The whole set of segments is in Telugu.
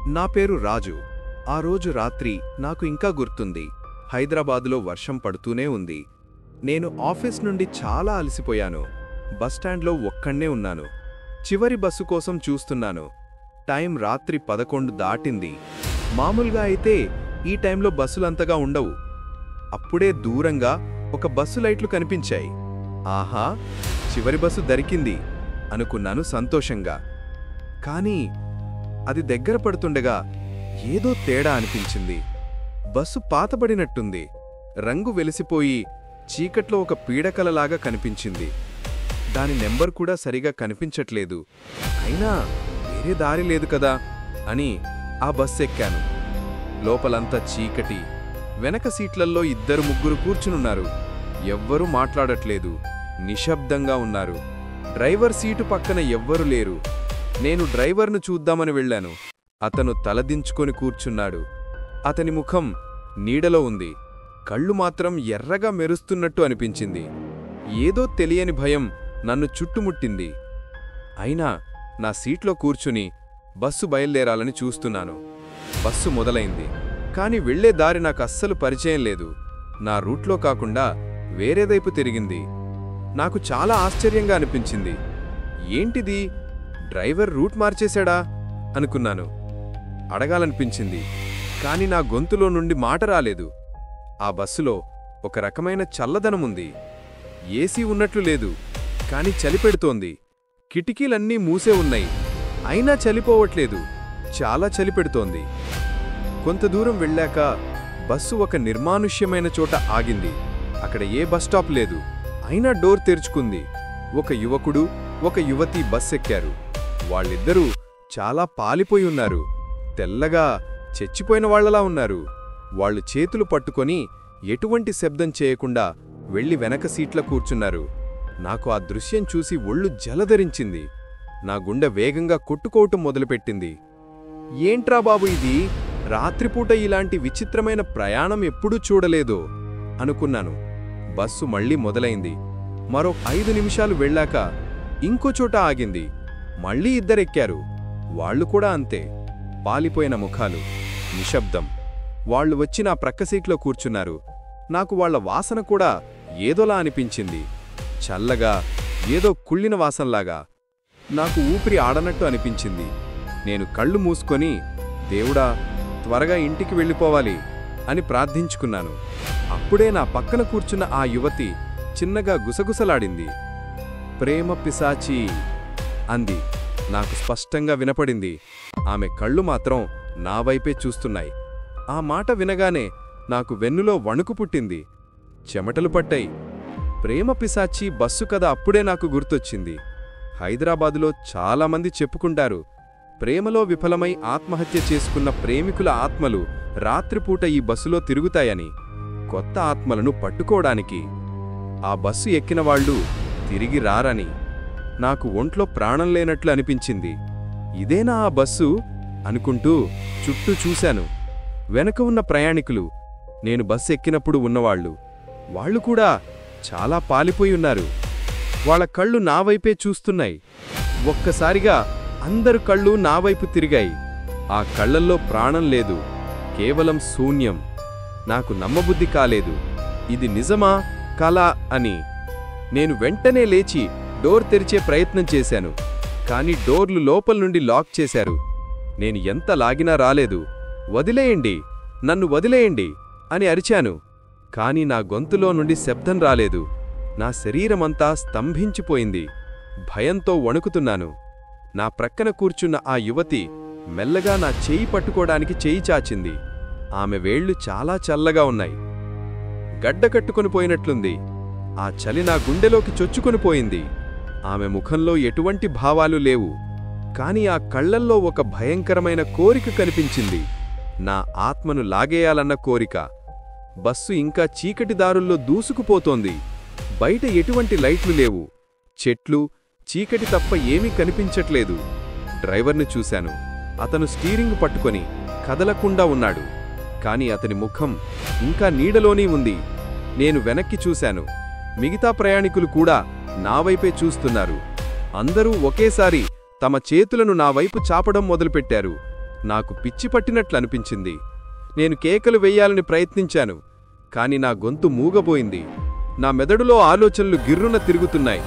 నా పేరు రాజు. ఆ రోజు రాత్రి నాకు ఇంకా గుర్తుంది. హైదరాబాదులో వర్షం పడుతూనే ఉంది. నేను ఆఫీస్ నుండి చాలా అలసిపోయాను. బస్టాండ్లో ఒక్కణ్ణే ఉన్నాను. చివరి బస్సు కోసం చూస్తున్నాను. టైం రాత్రి 11 దాటింది. మామూలుగా అయితే ఈ టైంలో బస్సులంతగా ఉండవు. అప్పుడే దూరంగా ఒక బస్సు లైట్లు కనిపించాయి. ఆహా, చివరి బస్సు దొరికింది అనుకున్నాను సంతోషంగా. కానీ అది దగ్గర పడుతుండగా ఏదో తేడా అనిపించింది. బస్సు పాతబడినట్టుంది. రంగు వెలిసిపోయి చీకట్లో ఒక పీడకలలాగా కనిపించింది. దాని నెంబర్ కూడా సరిగా కనిపించట్లేదు. అయినా వేరే దారి లేదు కదా అని ఆ బస్సు ఎక్కాను. లోపలంతా చీకటి. వెనక సీట్లల్లో 2-3 కూర్చునున్నారు. ఎవ్వరూ మాట్లాడట్లేదు. నిశ్శబ్దంగా ఉన్నారు. డ్రైవర్ సీటు పక్కన ఎవ్వరూ లేరు. నేను డ్రైవర్ను చూద్దామని వెళ్ళాను. అతను తలదించుకొని కూర్చున్నాడు. అతని ముఖం నీడలో ఉంది. కళ్ళు మాత్రం ఎర్రగా మెరుస్తున్నట్టు అనిపించింది. ఏదో తెలియని భయం నన్ను చుట్టుముట్టింది. అయినా నా సీట్లో కూర్చుని బస్సు బయలుదేరాలని చూస్తున్నాను. బస్సు మొదలైంది. కాని వెళ్లే దారి నాకు అస్సలు పరిచయం లేదు. నా రూట్లో కాకుండా వేరేదైపు తిరిగింది. నాకు చాలా ఆశ్చర్యంగా అనిపించింది. ఏంటిది, డ్రైవర్ రూట్ మార్చేశాడా అనుకున్నాను. అడగాలనిపించింది. కాని నా గొంతులో నుండి మాట రాలేదు. ఆ బస్సులో ఒక రకమైన చల్లదనముంది. ఏసీ ఉన్నట్లు లేదు, కాని చలిపెడుతోంది. కిటికీలన్నీ మూసే ఉన్నాయి. అయినా చలిపోవట్లేదు. చాలా చలిపెడుతోంది. కొంత దూరం వెళ్ళాక బస్సు ఒక నిర్మానుష్యమైన చోట ఆగింది. అక్కడ ఏ బస్టాప్ లేదు. అయినా డోర్ తెరుచుకుంది. ఒక యువకుడు, ఒక యువతి బస్ ఎక్కారు. వాళ్ళిద్దరూ చాలా పాలిపోయి ఉన్నారు. తెల్లగా చచ్చిపోయిన వాళ్లలా ఉన్నారు. వాళ్ళు చేతులు పట్టుకొని ఎటువంటి శబ్దం చేయకుండా వెళ్లి వెనక సీట్ల కూర్చున్నారు. నాకు ఆ దృశ్యం చూసి ఒళ్ళు జలధరించింది. నా గుండె వేగంగా కొట్టుకోవటం మొదలుపెట్టింది. ఏంట్రా బాబు ఇది, రాత్రిపూట ఇలాంటి విచిత్రమైన ప్రయాణం ఎప్పుడూ చూడలేదు అనుకున్నాను. బస్సు మళ్లీ మొదలైంది. మరో 5 నిమిషాలు వెళ్ళాక ఇంకో చోట ఆగింది. మళ్లీ ఇద్దరెక్కారు. వాళ్లు కూడా అంతే. పాలిపోయిన ముఖాలు, నిశ్శబ్దం. వాళ్లు వచ్చి నా ప్రక్క సీట్లో కూర్చున్నారు. నాకు వాళ్ల వాసన కూడా ఏదోలా అనిపించింది. చల్లగా, ఏదో కుళ్ళిన వాసనలాగా. నాకు ఊపిరి ఆడనట్టు అనిపించింది. నేను కళ్ళు మూసుకొని, దేవుడా, త్వరగా ఇంటికి వెళ్ళిపోవాలి అని ప్రార్థించుకున్నాను. అప్పుడే నా పక్కన కూర్చున్న ఆ యువతి చిన్నగా గుసగుసలాడింది. ప్రేమ పిశాచి అంది. నాకు స్పష్టంగా వినపడింది. ఆమె కళ్ళు మాత్రం నా వైపే చూస్తున్నాయి. ఆ మాట వినగానే నాకు వెన్నులో వణుకు పుట్టింది. చెమటలు పట్టాయి. ప్రేమ పిశాచి బస్సు కథ అప్పుడే నాకు గుర్తొచ్చింది. హైదరాబాదులో చాలామంది చెప్పుకుంటారు, ప్రేమలో విఫలమై ఆత్మహత్య చేసుకున్న ప్రేమికుల ఆత్మలు రాత్రిపూట ఈ బస్సులో తిరుగుతాయని, కొత్త ఆత్మలను పట్టుకోవడానికి. ఆ బస్సు ఎక్కినవాళ్లు తిరిగి రారని. నాకు ఒంట్లో ప్రాణం లేనట్లు అనిపించింది. ఇదేనా ఆ బస్సు అనుకుంటూ చుట్టూ చూశాను. వెనక ఉన్న ప్రయాణికులు, నేను బస్సు ఎక్కినప్పుడు ఉన్నవాళ్లు, వాళ్లు కూడా చాలా పాలిపోయి ఉన్నారు. వాళ్ల కళ్ళు నా వైపే చూస్తున్నాయి. ఒక్కసారిగా అందరు కళ్ళు నా వైపు తిరిగాయి. ఆ కళ్లల్లో ప్రాణం లేదు, కేవలం శూన్యం. నాకు నమ్మబుద్ధి కాలేదు. ఇది నిజమా, కలా అని. నేను వెంటనే లేచి డోర్ తెరిచే ప్రయత్నం చేశాను. కాని డోర్లు లోపల నుండి లాక్ చేశారు. నేను ఎంత లాగినా రాలేదు. వదిలేయండి, నన్ను వదిలేయండి అని అరిచాను. కాని నా గొంతులో నుండి శబ్దం రాలేదు. నా శరీరమంతా స్తంభించిపోయింది. భయంతో వణుకుతున్నాను. నా ప్రక్కన కూర్చున్న ఆ యువతి మెల్లగా నా చేయి పట్టుకోడానికి చేయి చాచింది. ఆమె వేళ్లు చాలా చల్లగా ఉన్నాయి. గడ్డకట్టుకుని పోయినట్లుంది. ఆ చలి నా గుండెలోకి చొచ్చుకుని పోయింది. ఆమె ముఖంలో ఎటువంటి భావాలు లేవు. కాని ఆ కళ్లల్లో ఒక భయంకరమైన కోరిక కనిపించింది. నా ఆత్మను లాగేయాలన్న కోరిక. బస్సు ఇంకా చీకటి దారుల్లో దూసుకుపోతోంది. బయట ఎటువంటి లైట్లు లేవు. చెట్లు, చీకటి తప్ప ఏమీ కనిపించట్లేదు. డ్రైవర్ను చూశాను. అతను స్టీరింగ్ పట్టుకొని కదలకుండా ఉన్నాడు. కాని అతని ముఖం ఇంకా నీడలోనే ఉంది. నేను వెనక్కి చూశాను. మిగతా ప్రయాణికులు కూడా నా వైపే చూస్తున్నారు. అందరూ ఒకేసారి తమ చేతులను నా వైపు చాపడం మొదలుపెట్టారు. నాకు పిచ్చి పట్టినట్లు అనిపించింది. నేను కేకలు వెయ్యాలని ప్రయత్నించాను, కాని నా గొంతు మూగబోయింది. నా మెదడులో ఆలోచనలు గిర్రున తిరుగుతున్నాయి.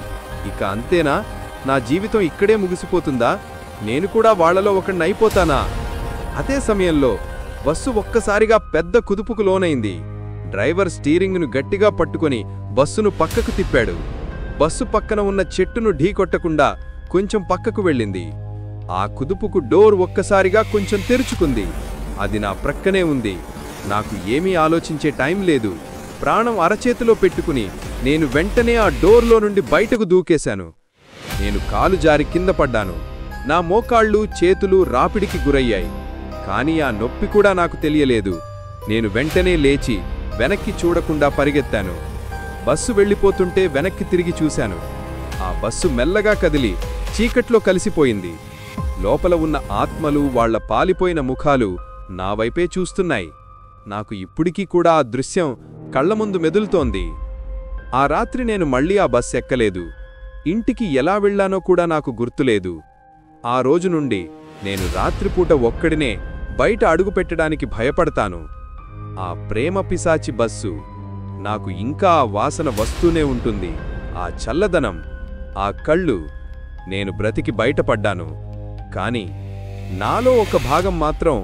ఇక అంతేనా? నా జీవితం ఇక్కడే ముగిసిపోతుందా? నేను కూడా వాళ్లలో ఒకణ్ణైపోతానా? అదే సమయంలో బస్సు ఒక్కసారిగా పెద్ద కుదుపుకు లోనైంది. డ్రైవర్ స్టీరింగును గట్టిగా పట్టుకొని బస్సును పక్కకు తిప్పాడు. బస్సు పక్కన ఉన్న చెట్టును ఢీకొట్టకుండా కొంచెం పక్కకు వెళ్ళింది. ఆ కుదుపుకు డోర్ ఒక్కసారిగా కొంచెం తెరుచుకుంది. అది నా ప్రక్కనే ఉంది. నాకు ఏమీ ఆలోచించే టైం లేదు. ప్రాణం అరచేతిలో పెట్టుకుని నేను వెంటనే ఆ డోర్లో నుండి బయటకు దూకేశాను. నేను కాలు జారి కింద పడ్డాను. నా మోకాళ్ళు చేతులు రాపిడికి గురయ్యాయి. కానీ ఆ నొప్పి కూడా నాకు తెలియలేదు. నేను వెంటనే లేచి వెనక్కి చూడకుండా పరిగెత్తాను. బస్సు వెళ్ళిపోతుంటే వెనక్కి తిరిగి చూశాను. ఆ బస్సు మెల్లగా కదిలి చీకట్లో కలిసిపోయింది. లోపల ఉన్న ఆత్మలు వాళ్ల పాలిపోయిన ముఖాలు నా వైపే చూస్తున్నాయి. నాకు ఇప్పుడికీ కూడా ఆ దృశ్యం కళ్ల ముందు మెదులుతోంది. ఆ రాత్రి నేను మళ్లీ ఆ బస్ ఎక్కలేదు. ఇంటికి ఎలా వెళ్లానో కూడా నాకు గుర్తులేదు. ఆ రోజు నుండి నేను రాత్రిపూట ఒక్కడినే బయట అడుగుపెట్టడానికి భయపడతాను. ఆ ప్రేమ పిశాచి బస్సు నాకు ఇంకా ఆ వాసన వస్తూనే ఉంటుంది. ఆ చల్లదనం, ఆ కళ్ళు. నేను బ్రతికి బయటపడ్డాను. కాని నాలో ఒక భాగం మాత్రం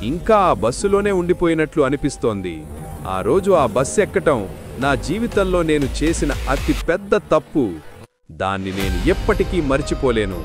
ఇంకా ఆ బస్సులోనే ఉండిపోయినట్లు అనిపిస్తోంది. ఆ రోజు ఆ బస్సు ఎక్కటం నా జీవితంలో నేను చేసిన అతి పెద్ద తప్పు. దాన్ని నేను ఎప్పటికీ మర్చిపోలేను.